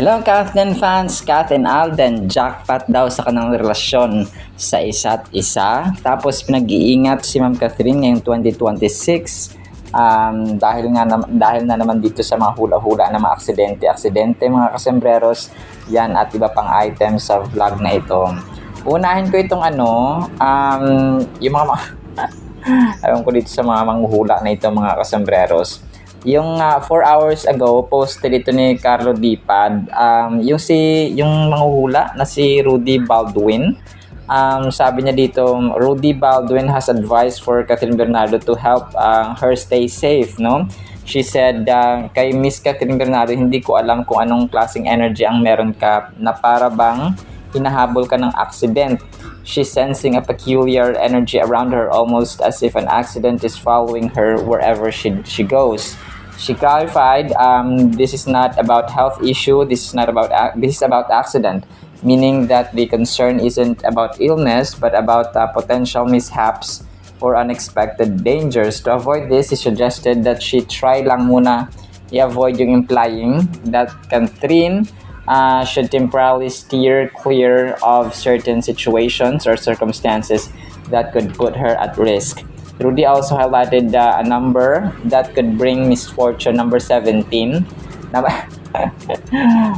Hello Kathleen fans, Kath and Alden, jackpot daw sa kanilang relasyon sa isa't isa. Tapos pinag-iingat si Ma'am Catherine ngayong 2026 dahil na naman dito sa mga hula-hula na mga aksidente mga kasembreros, yan at iba pang items sa vlog na ito. Unahin ko itong yung mga alam ko dito sa mga manghuhula na ito mga kasembreros. Yung 4 hours ago, posted ito ni Carlo Dipad, yung manghuhula na si Rudy Baldwin. Sabi niya dito, Rudy Baldwin has advice for Catherine Bernardo to help her stay safe, no? She said, kay Miss Catherine Bernardo, hindi ko alam kung anong klaseng energy ang meron ka na para bang hinahabol ka ng accident. She's sensing a peculiar energy around her, almost as if an accident is following her wherever she goes. She clarified, this is not about health issue, this is about accident, meaning that the concern isn't about illness, but about potential mishaps or unexpected dangers. To avoid this, he suggested that she try lang muna i-avoid yung implying that Catherine should temporarily steer clear of certain situations or circumstances that could put her at risk. Rudy also highlighted a number that could bring misfortune, number 17.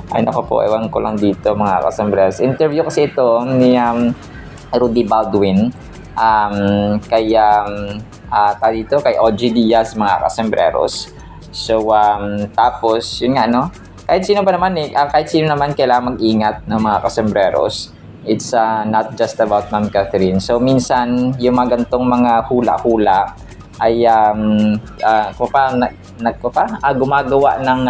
Ay nako po, ewan ko lang dito mga kasembreros. Interview kasi ito ni Rudy Baldwin kay OG Diaz mga kasembreros. So tapos yun nga no, kahit sino naman kailangan mag-ingat ng mga kasembreros. It's not just about Ma'am Catherine. So minsan yung mga gantong mga hula-hula ay gumagawa ng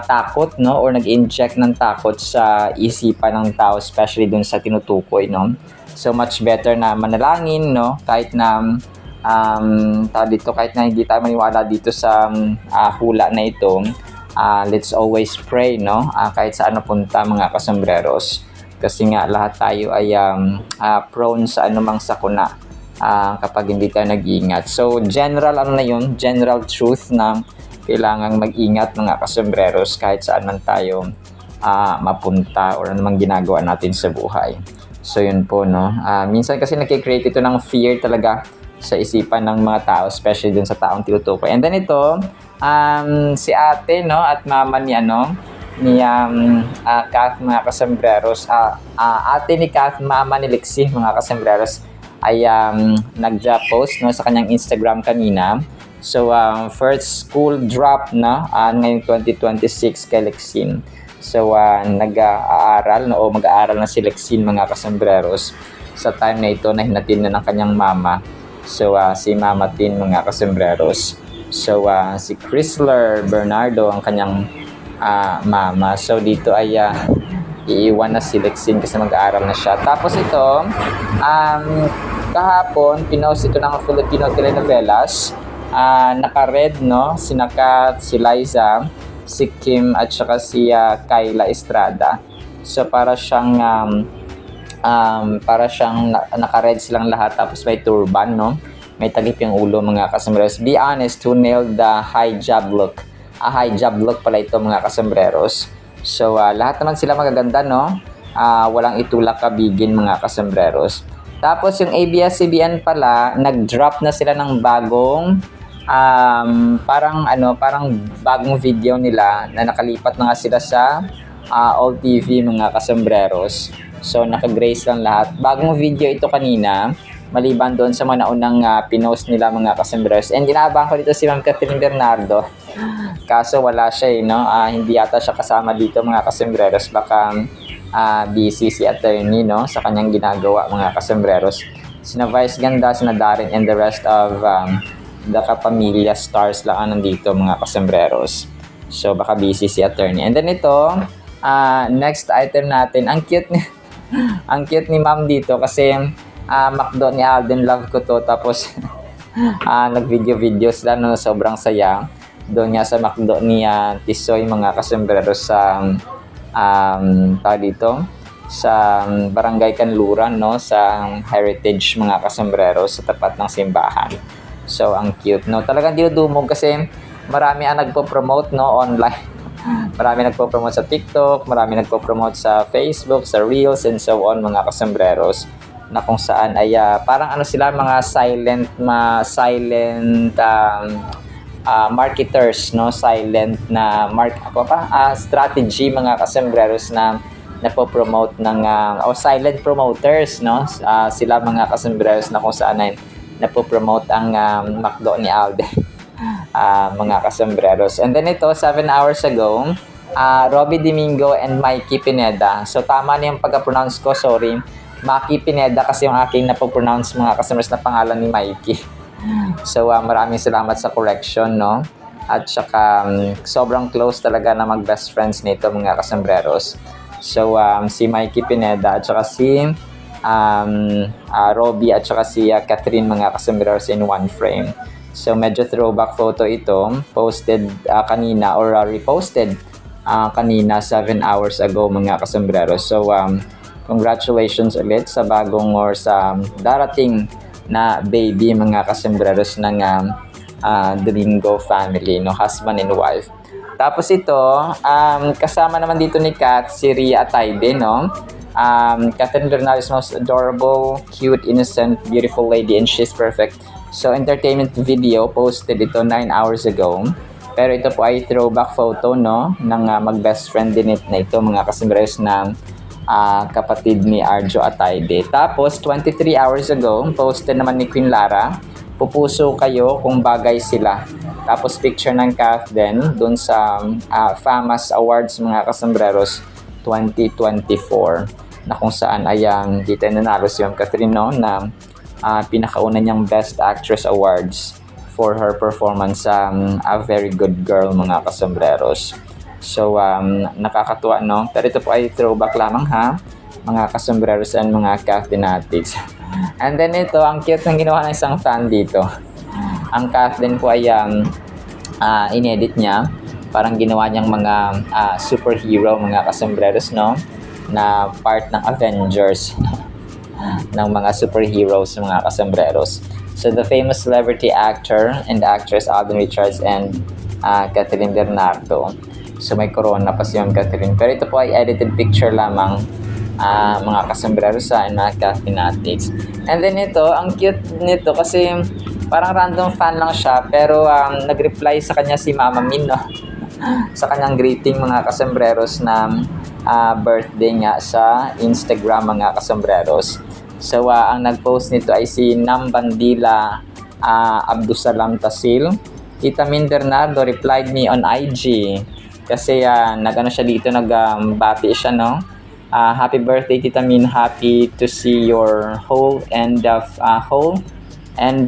takot, no, or nag-inject ng takot sa isipan ng tao, especially dun sa tinutukoy, no. So much better na manalangin, no, kahit na kahit na hindi tayo maniwala dito sa hula na ito, let's always pray, no, kahit saan napunta mga kasembreros. Kasi nga lahat tayo ay prone sa anumang sakuna kapag hindi tayo nag-iingat. So general general truth na kailangang mag-ingat mga kasembreros kahit saan man tayo mapunta or anumang ginagawa natin sa buhay. So yun po, no. Minsan kasi nagki-create ito ng fear talaga sa isipan ng mga tao, especially dun sa taong tinutukoy. And then ito, si ate, no, at mama ni Kath mga kasembreros, ate ni Kath, mama ni Lexie mga kasembreros, ay nag-post, no, sa kanyang Instagram kanina. So first school drop na ngayong 2026 kay Lexine. So nag-aaral, no, o mag-aaral na si Lexine mga kasembreros sa time na ito na hinatid na ng kanyang mama. So si Mama Tin mga kasembreros. So si Chrysler Bernardo ang kanyang mama. So dito ay iiwan na si Lexine kasi mag-aaral na siya. Tapos ito, kahapon pinost ito ng Filipino telenovelas, naka-red, no, si Kath, si Liza, si Kim at saka si Kyla Estrada. So para siyang naka-red silang lahat, tapos may turban, no, may tagip yung ulo mga kasembreros. Be honest, who nailed the hijab look? Hijab look pala ito mga kasembreros. So lahat naman sila magaganda, no, walang itulak kabigin mga kasembreros. Tapos yung ABS-CBN pala, nag-drop na sila ng bagong parang bagong video nila na nakalipat na nga sila sa All TV mga kasembreros. So naka-grace lang lahat. Bagong video ito kanina, maliban doon sa mga naunang pinost nila mga kasembreros. And inaabangan ko dito si Ma'am Catherine Bernardo. Kaso wala siya, no? Hindi yata siya kasama dito mga kasembreros. Baka busy si attorney, no, sa kanyang ginagawa mga kasembreros. Sina Vice Ganda, sina Darren, and the rest of the Kapamilya stars lang nandito mga kasembreros. So baka busy si attorney. And then ito, next item natin, ang cute ni ma'am dito kasi McDo ni Alden, love ko to. Tapos nag-video sila, no, sobrang saya doon nga sa McDo ni Tisoy mga kasembreros sa dito sa Barangay Kanluran, no, sa Heritage mga kasembreros sa tapat ng simbahan. So ang cute, no, talagang dinudumog kasi marami ang nagpo-promote, no, online Marami nagpo-promote sa TikTok, marami nagpo-promote sa Facebook, sa Reels, and so on, mga kasembreros, na kung saan ay parang ano sila, mga silent marketers, no, silent na strategy, mga kasembreros, na napo-promote ng o silent promoters, no, sila mga kasembreros, na kung saan ay napo-promote ang McDo ni Alden. Mga kasembreros. And then ito, 7 hours ago, Robbie Domingo and Mikey Pineda. So tama na yung pagka-pronounce ko, sorry. Maki Pineda kasi yung aking napo-pronounce, mga kasembreros, na pangalan ni Mikey. So maraming salamat sa correction, no? At saka sobrang close talaga na mag-best friends nito, mga kasembreros. So si Mikey Pineda at saka si Robbie at saka si Catherine, mga kasembreros, in one frame. So medyo throwback photo ito, posted kanina or reposted kanina 7 hours ago, mga kasembreros. So congratulations ulit sa bagong or sa darating na baby, mga kasembreros, ng Domingo family, no, husband and wife. Tapos ito, kasama naman dito ni Kat, si Ria Atayde, no? Catherine Bernal is most adorable, cute, innocent, beautiful lady, and she's perfect. So, entertainment video, posted ito 9 hours ago. Pero ito po ay throwback photo, no, ng mag-best friend din na ito, mga kasembreros, na kapatid ni Arjo Atayde. Tapos, 23 hours ago, posted naman ni Queen Lara, pupuso kayo kung bagay sila. Tapos, picture ng Kath din, dun sa FAMAS Awards, mga kasembreros, 2024, na kung saan ay dito nanalo si Catherine, no, na pinakauna niyang Best Actress Awards for her performance sa A Very Good Girl, mga kasembreros. So, nakakatuwa, no? Pero ito po ay throwback lamang, ha, mga kasembreros and mga Cathinatics. And then ito, ang cute ng ginawa ng isang fan dito. Ang Kath din po ay inedit niya. Parang ginawa niyang mga superhero, mga kasembreros, no? Na part ng Avengers ng mga superheroes, mga kasembreros. So, the famous celebrity actor and actress Alden Richards and Catherine Bernardo. So, may corona pa si Catherine. Pero ito po ay edited picture lamang, mga kasembreros and mga Cathinatics. And then ito, ang cute nito kasi parang random fan lang siya. Pero nag-reply sa kanya si Mama Min, no? Sa kanyang greeting, mga kasembreros, na birthday nga sa Instagram, mga kasembreros. So, ang nag-post nito ay si Nambandila Abdusalam Tasil. Tita Min Bernardo replied me on IG. Kasi nag-ano siya dito, nagbati siya, no? Happy birthday, Tita Min. Happy to see your whole and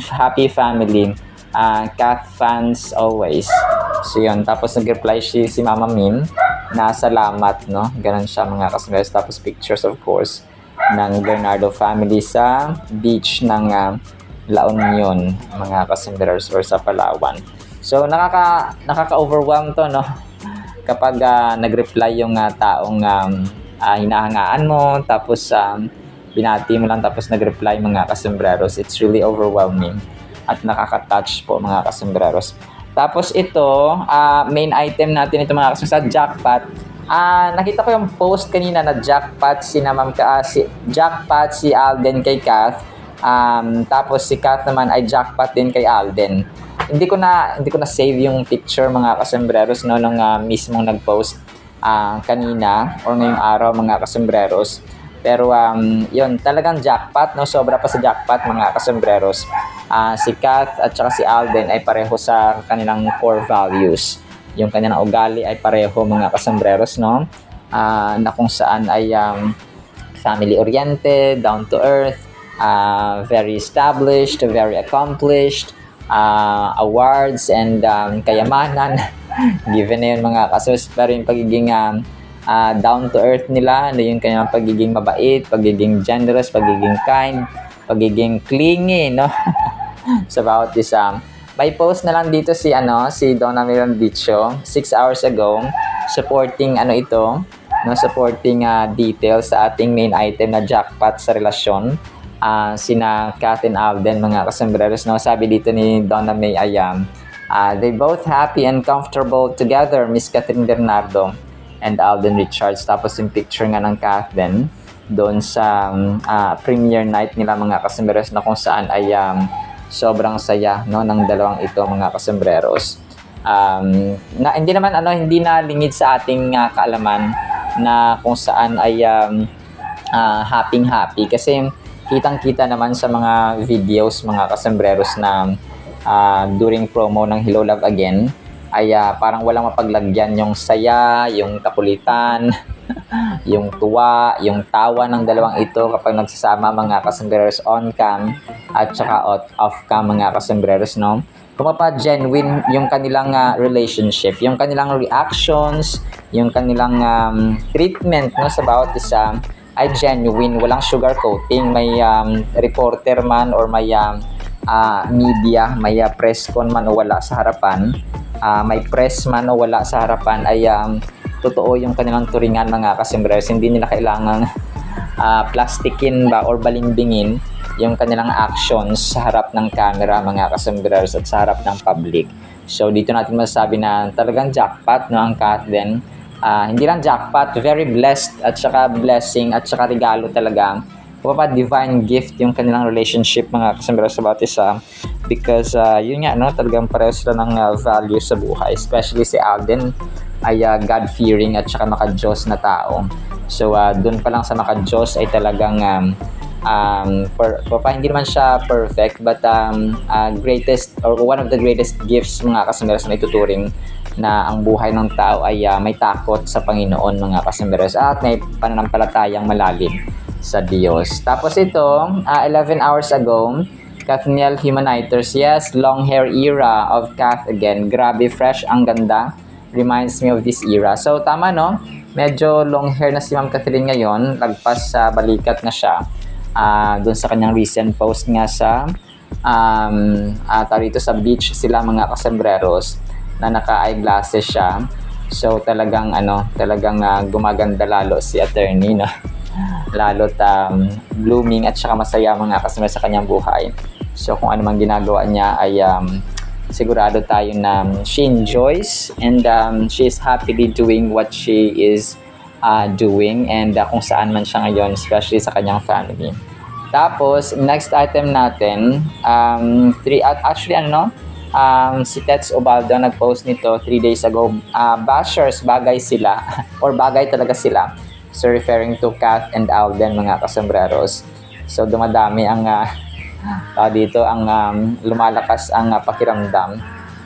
happy family. Kath fans always. So yun, tapos nag-reply si Mama Min na salamat, no? Ganun siya, mga kasembreros. Tapos pictures, of course, ng Bernardo family sa beach ng La Union, mga kasembreros, or sa Palawan. So nakaka-overwhelm to, no? Kapag nag-reply yung taong hinahangaan mo, tapos binati mo lang, tapos nag-reply, mga kasembreros. It's really overwhelming at nakaka-touch po, mga kasembreros. Tapos ito, main item natin ito, mga kasembreros, sa jackpot. Nakita ko yung post kanina na jackpot jackpot si Alden kay Kath. Tapos si Kath naman ay jackpot din kay Alden. Hindi ko na save yung picture, mga kasembreros, no, nung mismong nag-post kanina or ngayong araw, mga kasembreros. Pero yun, talagang jackpot, no? Sobra pa sa jackpot, mga kasembreros. Si Kath at saka si Alden ay pareho sa kanilang core values. Yung kanilang ugali ay pareho, mga kasembreros, no? Na kung saan ay family-oriented, down to earth, very established, very accomplished, awards and kayamanan. Given na yun, mga kasembreros. Pero yung pagiging down to earth nila, yung kanyang pagiging mabait, pagiging generous, pagiging kind, pagiging clingy, no? So about this, may post na lang dito si Donna Mirandicho 6 hours ago, supporting supporting details sa ating main item na jackpot sa relasyon, sina Kath and Alden, mga kasembreros, no? Sabi dito ni Donna May ay They both happy and comfortable together, Miss Catherine Bernardo and Alden Richards. Tapos yung picture nga ng Catherine doon sa premiere night nila mga kasembreros, na kung saan ay sobrang saya, no, ng dalawang ito mga kasembreros. Na hindi na lingid sa ating kaalaman na kung saan ay happy kasi kitang-kita naman sa mga videos mga kasembreros na during promo ng Hello Love Again ay parang walang mapaglagyan yung saya, yung kakulitan, yung tuwa, yung tawa ng dalawang ito kapag nagsasama mga kasembreros on cam at saka off cam mga kasembreros, no? Genuine yung kanilang relationship, yung kanilang reactions, yung kanilang treatment, no, sa bawat isa ay genuine, walang sugar coating. May reporter man or may media, may press con man o wala sa harapan, may press man o wala sa harapan, ay totoo yung kanilang turingan mga kasembreros. Hindi nila kailangang plastikin ba or balimbingin yung kanilang actions sa harap ng camera mga kasembreros at sa harap ng public. So dito natin masasabi na talagang jackpot, no, ang Catherine. Hindi lang jackpot, very blessed at saka blessing at saka regalo talaga. Divine gift yung kanilang relationship mga kasembreros sa bawat isa, because yun nga, no, talagang pareho sila ng value sa buhay. Especially si Alden ay God-fearing at saka maka-Diyos na tao. So dun pa lang sa maka-Diyos ay talagang hindi naman siya perfect, but greatest or one of the greatest gifts mga kasembreros na ituturing na ang buhay ng tao ay may takot sa Panginoon mga kasembreros at may pananampalatayang malalim sa Diyos. Tapos ito, 11 hours ago, Kathniel Humaniters, yes, long hair era of Kath again. Grabe, fresh, ang ganda. Reminds me of this era. So tama, no? Medyo long hair na si Ma'am Catherine ngayon. Lagpas sa balikat na siya. Doon sa kanyang recent post nga sa tarito sa beach sila mga kasembreros na naka-eyeglasses siya. So talagang gumaganda lalo si attorney, no? Lalo't blooming at saka masaya mga kasembreros sa kanyang buhay. So kung ano man ginagawa niya ay sigurado tayo na she enjoys and she is happily doing what she is doing, and kung saan man siya ngayon, especially sa kanyang family. Tapos next item natin, si Tets Ubaldo nag-post nito 3 days ago. Bashers, bagay sila or bagay talaga sila. So referring to Kath and Alden mga kasembreros. So dumadami ang dito ang lumalakas ang pakiramdam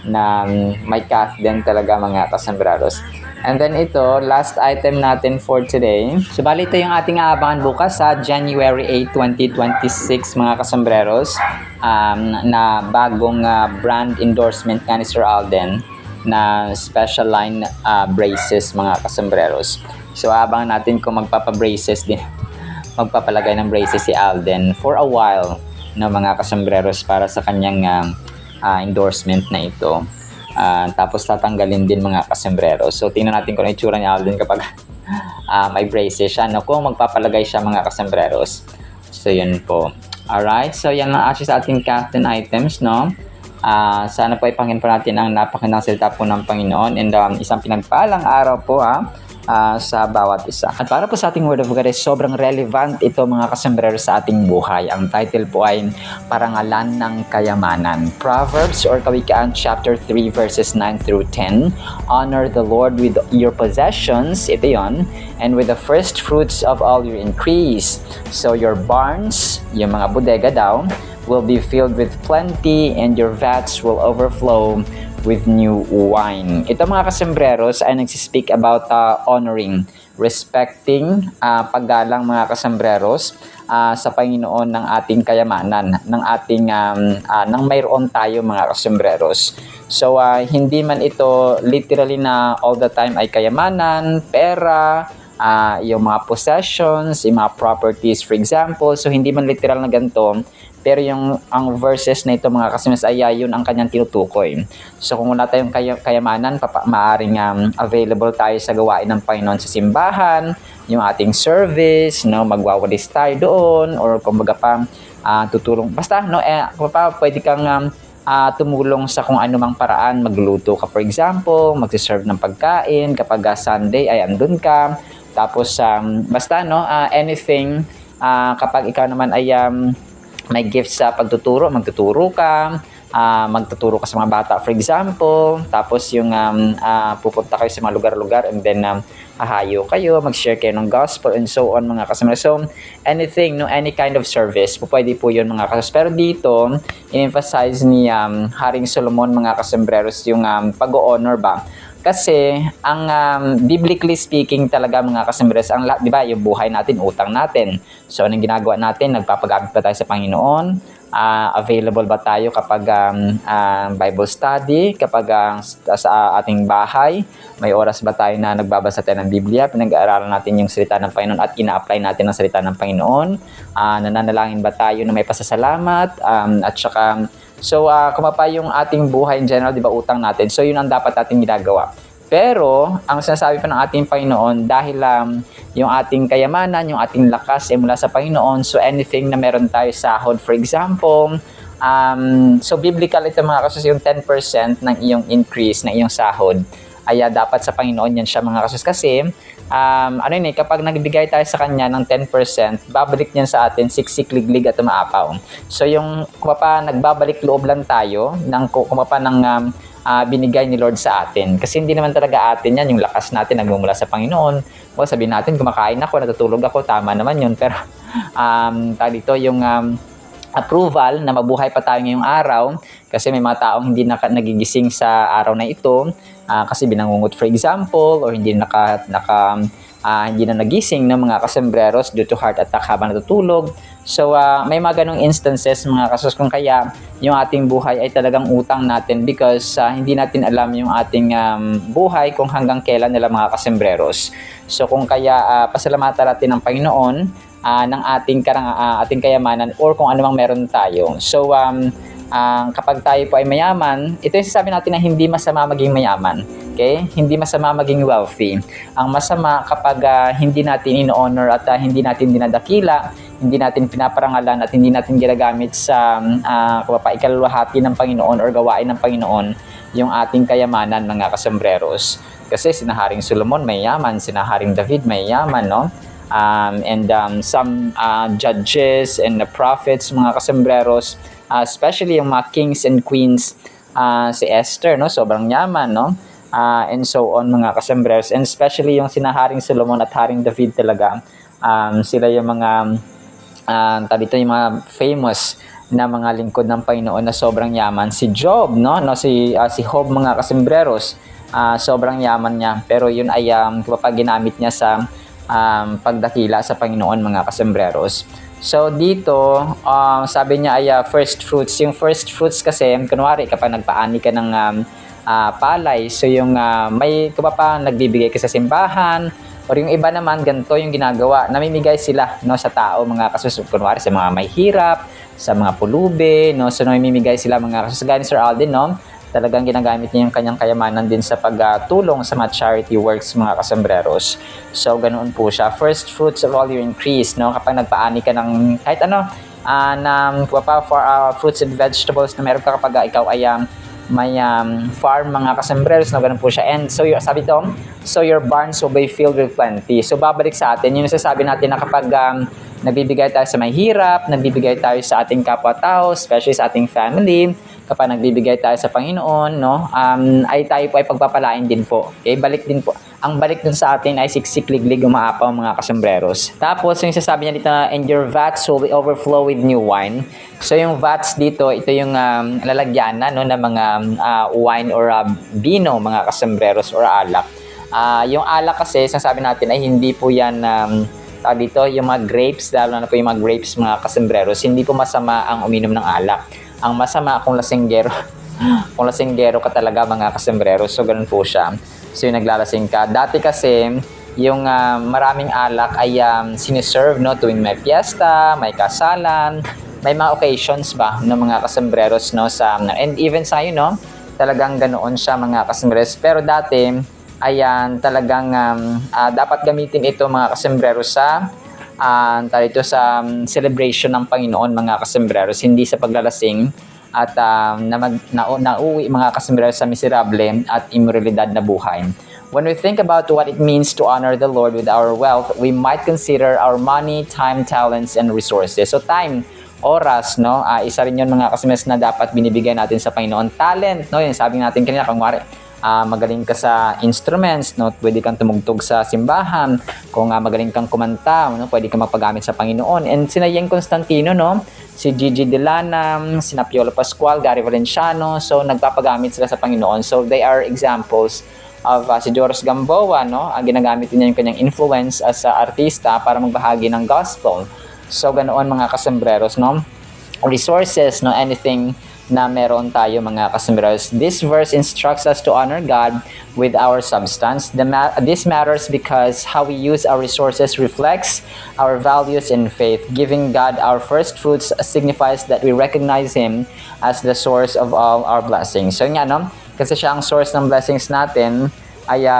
na may Kath din talaga mga kasembreros. And then ito, last item natin for today. So bali ito yung ating aabangan bukas sa January 8, 2026 mga kasembreros, na bagong brand endorsement nga ni Sir Alden na special line braces mga kasembreros. So abangan natin kung magpapabraces din, magpapalagay ng braces si Alden for a while na mga kasembreros para sa kanyang endorsement na ito. Tapos tatanggalin din mga kasembreros. So tingnan natin kung ano itsura ni Alden kapag may braces siya, no? Kung magpapalagay siya mga kasembreros. So yun po. Alright, so yan lang actually sa ating Catherine items, no? Sana po ipangin po natin ang napakagandang salita po ng Panginoon, and isang pinagpalang araw po sa bawat isa. At para po sa ating Word of God, sobrang relevant ito mga kasembreros sa ating buhay. Ang title po ay Parangalan ng Kayamanan. Proverbs or Kawikaan chapter 3 verses 9 through 10. Honor the Lord with your possessions, ito yon, and with the first fruits of all your increase. So your barns, yung mga bodega daw, will be filled with plenty, and your vats will overflow with new wine. Ito mga kasembreros ay nagsispeak about honoring, respecting, paggalang mga kasembreros sa Panginoon ng ating kayamanan, ng ating nang mayroon tayo mga kasembreros. So hindi man ito literally na all the time ay kayamanan, pera, yung mga possessions, yung mga properties for example. So hindi man literal na ganito, pero ang verses na ito mga kasembreros ay yun ang kanyang tinutukoy. So kung wala tayong kayamanan, maaring available tayo sa gawain ng Panginoon sa simbahan, yung ating service, no, magwawalis tayo doon, or kumbaga pa tutulong. Basta, no, pwede kang tumulong sa kung ano mang paraan. Magluto ka, for example, magsiserve ng pagkain kapag Sunday ay andun ka. Tapos basta no, anything, kapag ikaw naman ay may gifts sa pagtuturo, magtuturo ka. Magtuturo ka sa mga bata, for example. Tapos yung pupunta kayo sa mga lugar-lugar, and then hahayo kayo, mag-share kayo ng gospel and so on, mga kasama. So anything, no, any kind of service, pwede po yun, mga kasama. Pero dito, in-emphasize ni Haring Solomon, mga kasambreros, yung pag-honor ba. Kasi ang biblically speaking talaga, mga kasambreros, ang lahat, di ba, yung buhay natin, utang natin. So anong ginagawa natin? Nagpapagamit pa tayo sa Panginoon. Available ba tayo kapag Bible study, kapag sa ating bahay, may oras ba tayo na nagbabasa tayo ng Biblia, pinag-aaralan natin yung salita ng Panginoon at ina-apply natin ang salita ng Panginoon, nananalangin ba tayo na may pasasalamat, at saka, so kung pa yung ating buhay in general, di ba, utang natin, so yun ang dapat natin ginagawa. Pero, ang sinasabi pa ng ating Panginoon, dahil yung ating kayamanan, yung ating lakas ay mula sa Panginoon, so anything na meron tayo sahod, for example, so biblical ito, mga kasus, yung 10% ng iyong increase, ng iyong sahod, ay dapat sa Panginoon yan siya, mga kasus. Kasi, kapag nagbigay tayo sa Kanya ng 10%, babalik niyan sa atin, siksik-liglig at umaapaw. So yung nagbabalik loob lang tayo, ng binigay ni Lord sa atin. Kasi hindi naman talaga atin yan, yung lakas natin nagmumula sa Panginoon. O sabihin natin, kumakain ako, natutulog ako, tama naman yun. Pero dito yung approval na mabuhay pa tayo ngayong araw, kasi may mga taong hindi nagigising sa araw na ito, kasi binangungot, for example, or hindi hindi na nagising ng mga kasembreros due to heart attack habang natutulog. So, may mga ganong instances, mga kasus, kung kaya yung ating buhay ay talagang utang natin, because hindi natin alam yung ating buhay kung hanggang kailan nila, mga kasembreros. So, kung kaya pasalamatan natin ng Panginoon ng ating kayamanan, or kung anumang meron tayo. So, kapag tayo po ay mayaman, ito yung sasabi natin na hindi masama maging mayaman. Okay? Hindi masama maging wealthy. Ang masama kapag hindi natin in-honor at hindi natin dinadakila, hindi natin pinaparangalan at hindi natin ginagamit sa ikaluluhati ng Panginoon or gawain ng Panginoon yung ating kayamanan, mga kasembreros. Kasi sina Haring Solomon may yaman, sina Haring David may yaman, no? Some judges and the prophets, mga kasembreros, especially yung mga kings and queens, si Esther, no? Sobrang yaman, no? And so on, mga kasembreros, and especially yung sina Haring Solomon at Haring David talaga, sila yung mga yung mga famous na mga lingkod ng Panginoon na sobrang yaman. Si Job, no si Job, mga kasembreros, sobrang yaman niya, pero yun ay kapag ginamit niya sa pagdakila sa Panginoon, mga kasembreros. So dito, sabi niya ay first fruits. Yung first fruits kasi, kunwari kapag nagpaani ka ng palay, so yung may nagbibigay ka sa simbahan, or yung iba naman, ganito yung ginagawa, namimigay sila, no, sa tao, mga kasus, kunwari sa mga may hirap, sa mga pulubi, no, so namimigay sila, mga kasus. Gaya ni Sir Alden, no, talagang ginagamit niya yung kanyang kayamanan din sa pagtulong sa mga charity works, mga kasembreros. So ganoon po siya, first fruits of all your increase, no, kapag nagpaani ka ng kahit ano, for fruits and vegetables na meron ka kapag ikaw ay may farm, mga kasembreros, no, ganun po siya. And so sabi ito, so your barns will be filled with plenty. So babalik sa atin yung nasasabi natin na kapag nagbibigay tayo sa may hirap, nagbibigay tayo sa ating kapwa-tao, especially sa ating family, kapag nagbibigay tayo sa Panginoon, no, ay tayo po ay pagpapalain din po. Okay, balik din po. Ang balik dun sa atin ay siksik-liglig, umaapaw, mga kasembreros. Tapos yung sasabi niya dito na, and your vats will overflow with new wine. So yung vats dito, ito yung lalagyanan, no, ng mga wine or bino, mga kasembreros, or alak. Yung alak kasi, sasabi natin ay hindi po yan dito, yung mga grapes, lalo na po yung mga grapes, mga kasembreros, hindi po masama ang uminom ng alak. Ang masama kung lasinggero, kung lasinggero ka talaga, mga kasembreros, so ganun po siya. So yung naglalasing ka. Dati kasi, yung maraming alak ay siniserve, no, tuwing may fiesta, may kasalan, may mga occasions ba ng mga kasembreros, no, and even sa no, talagang ganoon siya, mga kasembreros. Pero dati, ayan, talagang dapat gamitin ito, mga kasembreros, sa celebration ng Panginoon, mga kasembreros, hindi sa paglalasing. at nauwi mga kasembreros sa miserable at immoralidad na buhay. When we think about what it means to honor the Lord with our wealth, we might consider our money, time, talents, and resources. So time, oras, no? Isa rin yun mga kasembreros na dapat binibigay natin sa Panginoon. Talent, no? Yung sabi natin kanina, kung magaling ka sa instruments, no? Pwede kang tumugtog sa simbahan. Kung magaling kang kumanta, no? Pwede kang magpagamit sa Panginoon. And sina Yeng Constantino, no? Si Gigi Delana, sina Piolo Pascual, Gary Valenciano, so nagpapagamit sila sa Panginoon. So they are examples of si Joros Gamboa, no? Ginagamit niya yung kanyang influence as artista para magbahagi ng gospel. So ganoon mga kasembreros, no? Resources, no? Anything na meron tayo mga kasembreros. This verse instructs us to honor God with our substance. This matters because how we use our resources reflects our values and faith. Giving God our first fruits signifies that we recognize Him as the source of all our blessings. So nga, no? Kasi siya ang source ng blessings natin, ay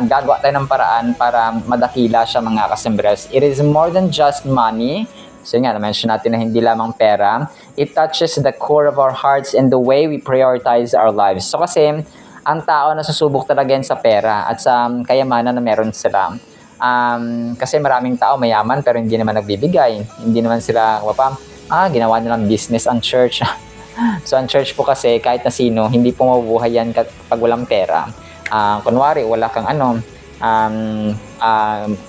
gagawa tayo ng paraan para madakila siya mga kasembreros. It is more than just money. So nga, na-mention natin na hindi lamang pera. It touches the core of our hearts and the way we prioritize our lives. So kasi, ang tao nasusubok talaga yan sa pera at sa kayamanan na meron sila. Kasi maraming tao mayaman pero hindi naman nagbibigay. Hindi naman sila, ginawa nilang business ang church. So ang church po kasi, kahit na sino, hindi po mabubuhay yan kapag walang pera. Kunwari, wala kang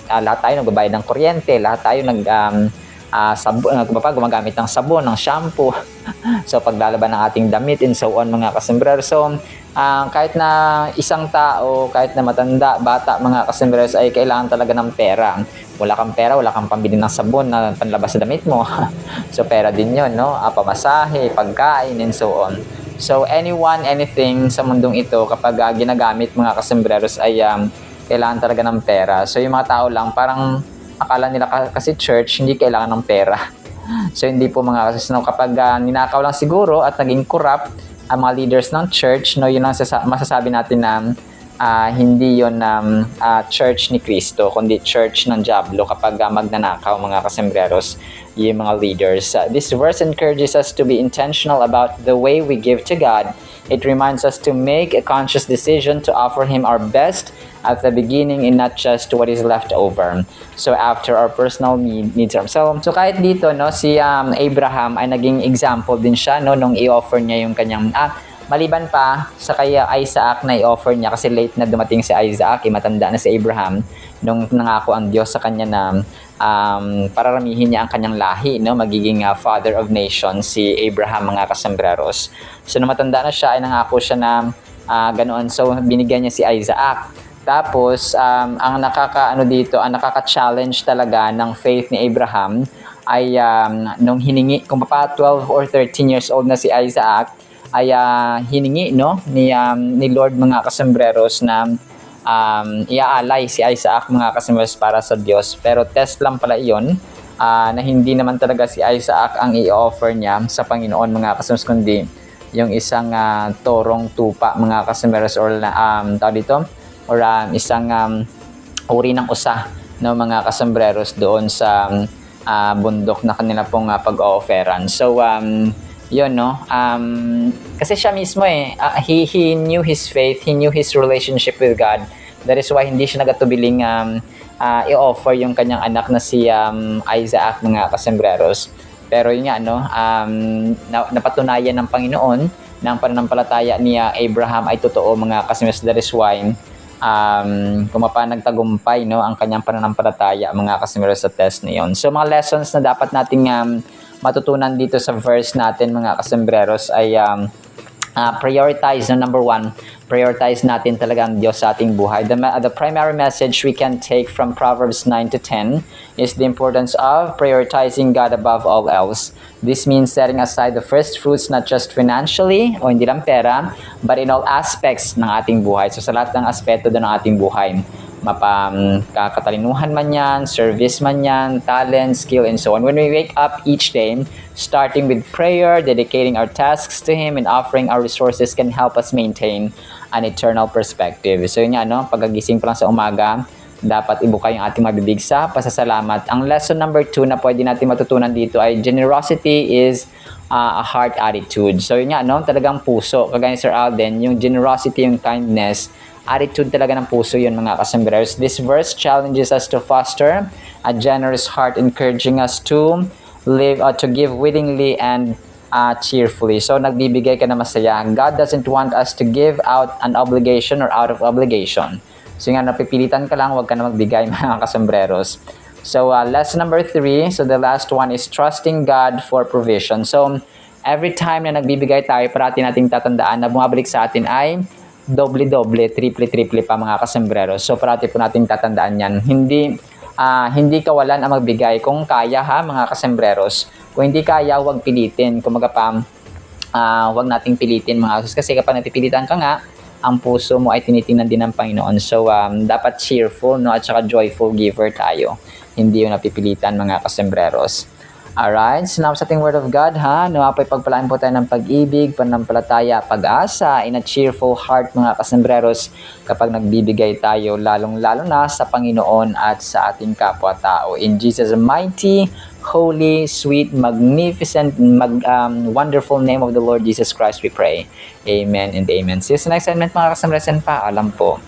lahat tayo nagbabayad ng kuryente, lahat tayo gumagamit ng sabon, ng shampoo. So paglalaban ng ating damit and so on mga kasembreros. So kahit na isang tao, kahit na matanda, bata mga kasembreros ay kailangan talaga ng pera. Wala kang pera, wala kang pambili ng sabon na panlabas sa damit mo. So pera din yun, no? Pamasahe, pagkain and so on. So anyone, anything sa mundong ito kapag ginagamit mga kasembreros ay kailangan talaga ng pera. So yung mga tao lang parang akala nila kasi church hindi kailangan ng pera. So hindi po mga kasembreros, kapag ninakaw lang siguro at naging corrupt ang mga leaders ng church, no, yun ang masasabi natin na hindi yun church ni Cristo, kundi church ng Diablo kapag magnanakaw mga kasembreros yung mga leaders. This verse encourages us to be intentional about the way we give to God. It reminds us to make a conscious decision to offer Him our best at the beginning and not just what is left over. So after our personal needs ourselves. So kahit dito, no, si Abraham ay naging example din siya, no, nung i-offer niya yung kanyang maliban pa sa kaya Isaac na i-offer niya kasi late na dumating si Isaac, matanda na si Abraham nung nangako ang Diyos sa kanya na pararamihin niya ang kanyang lahi, no, magiging father of nations si Abraham mga kasembreros. So nung matanda na siya ay nangako siya na ganoon, so binigyan niya si Isaac. Tapos ang nakaka-challenge talaga ng faith ni Abraham ay nung hiningi, kung 12 or 13 years old na si Isaac, ay hiningi, no, ni Lord mga kasembreros na iaalay si Isaac mga kasembreros para sa Diyos. Pero test lang pala iyon, na hindi naman talaga si Isaac ang i-offer niya sa Panginoon mga kasembreros, kundi yung isang torong tupa mga kasembreros or isang uri ng usa, no, mga kasembreros doon sa bundok na kanila pong pag-o-offeran. So yun, no, kasi siya mismo he knew his faith, he knew his relationship with God. That is why hindi siya nagatubiling i-offer yung kanyang anak na si Isaac mga kasembreros. Pero yun nga, no, napatunayan ng Panginoon na ang pananampalataya ni Abraham ay totoo mga kasembreros. That is why nagtagumpay, no, ang kanyang pananampalataya mga kasembreros sa test na yun. So mga lessons na dapat nating matutunan dito sa verse natin mga kasembreros ay prioritize, no, number one, prioritize natin talaga ang Diyos sa ating buhay. The primary message we can take from Proverbs 9 to 10 is the importance of prioritizing God above all else. This means setting aside the first fruits not just financially o hindi lang pera, but in all aspects ng ating buhay. So sa lahat ng aspeto ng ating buhay, kakatalinuhan man yan, service man yan, talent, skill, and so on. When we wake up each day, starting with prayer, dedicating our tasks to Him, and offering our resources can help us maintain an eternal perspective. So yun nga, no, pagkagising pa lang sa umaga, dapat ibuka yung ating mabibig sa pasasalamat. Ang lesson number 2 na pwede natin matutunan dito ay generosity is a heart attitude. So yun nga, no? Talagang puso. Kagaya ni Sir Alden, yung generosity, yung kindness, attitude talaga ng puso yun, mga kasembreros. This verse challenges us to foster a generous heart, encouraging us to live, to give willingly and cheerfully. So nagbibigay ka na masaya. God doesn't want us to give out an obligation or out of obligation. So nga, napipilitan ka lang, wag ka na magbigay, mga kasembreros. So lesson number 3, so the last one is trusting God for provision. So every time na nagbibigay tayo, parati nating tatandaan na bumabalik sa atin ay doble-doble, triple-triple pa, mga kasembreros. So parati po nating tatandaan yan. Hindi kawalan ang magbigay kung kaya, ha, mga kasembreros. Kung hindi kaya, huwag pilitin. Kumaga pa, huwag nating pilitin, mga kasi kapag napipilitan ka nga, ang puso mo ay tinitingnan din ng Panginoon. So dapat cheerful, no, at saka joyful giver tayo. Hindi yung napipilitan, mga kasembreros. Alright, so now sa ating Word of God, ha, nawapay pagpalaan po tayo ng pag-ibig, pananampalataya, pag-asa, in a cheerful heart, mga kasembreros, kapag nagbibigay tayo, lalong-lalo na sa Panginoon at sa ating kapwa-tao. In Jesus' mighty, holy, sweet, magnificent, wonderful name of the Lord Jesus Christ, we pray. Amen and amen. See you sa next segment, mga kasembreros, and paalam po.